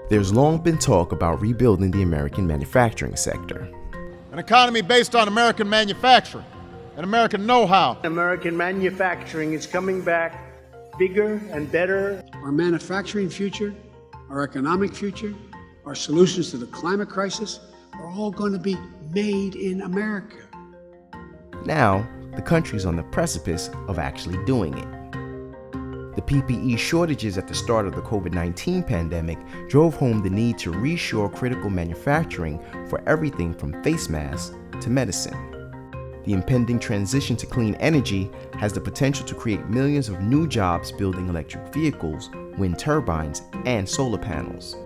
There's long been talk about rebuilding the American manufacturing sector. An economy based on American manufacturing and American know-how. American manufacturing is coming back bigger and better. Our manufacturing future, our economic future, our solutions to the climate crisis are all going to be made in America. Now, the country's on the precipice of actually doing it. The PPE shortages at the start of the COVID-19 pandemic drove home the need to reshore critical manufacturing for everything from face masks to medicine. The impending transition to clean energy has the potential to create millions of new jobs building electric vehicles, wind turbines, and solar panels.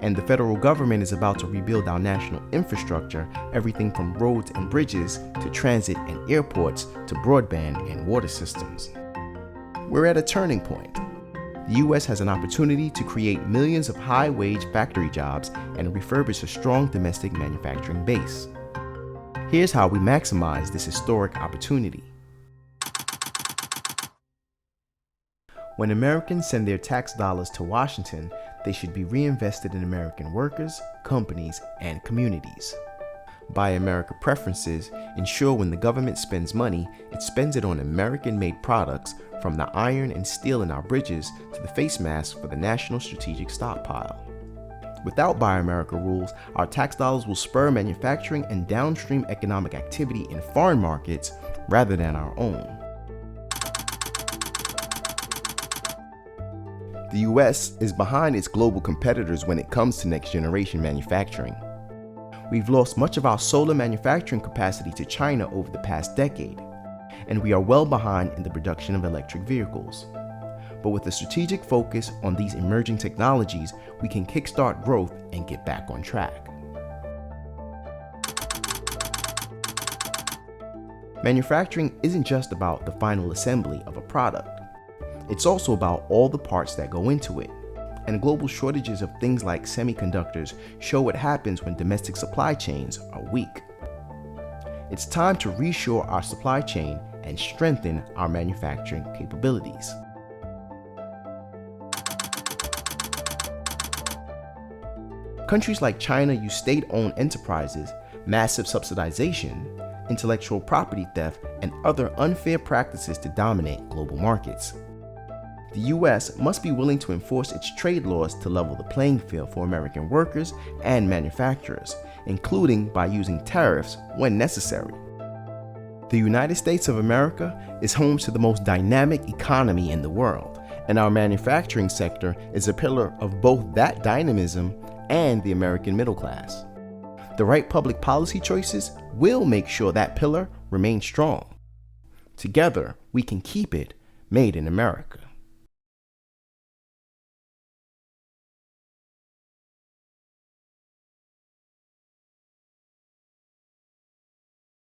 And the federal government is about to rebuild our national infrastructure, everything from roads and bridges to transit and airports to broadband and water systems. We're at a turning point. The U.S. has an opportunity to create millions of high-wage factory jobs and refurbish a strong domestic manufacturing base. Here's how we maximize this historic opportunity. When Americans send their tax dollars to Washington, they should be reinvested in American workers, companies, and communities. Buy America preferences ensure when the government spends money, it spends it on American-made products, from the iron and steel in our bridges to the face masks for the National Strategic Stockpile. Without Buy America rules, our tax dollars will spur manufacturing and downstream economic activity in foreign markets rather than our own. The U.S. is behind its global competitors when it comes to next-generation manufacturing. We've lost much of our solar manufacturing capacity to China over the past decade, and we are well behind in the production of electric vehicles. But with a strategic focus on these emerging technologies, we can kickstart growth and get back on track. Manufacturing isn't just about the final assembly of a product. It's also about all the parts that go into it. And global shortages of things like semiconductors show what happens when domestic supply chains are weak. It's time to reshore our supply chain and strengthen our manufacturing capabilities. Countries like China use state-owned enterprises, massive subsidization, intellectual property theft, and other unfair practices to dominate global markets. The U.S. must be willing to enforce its trade laws to level the playing field for American workers and manufacturers, including by using tariffs when necessary. The United States of America is home to the most dynamic economy in the world, and our manufacturing sector is a pillar of both that dynamism and the American middle class. The right public policy choices will make sure that pillar remains strong. Together, we can keep it made in America.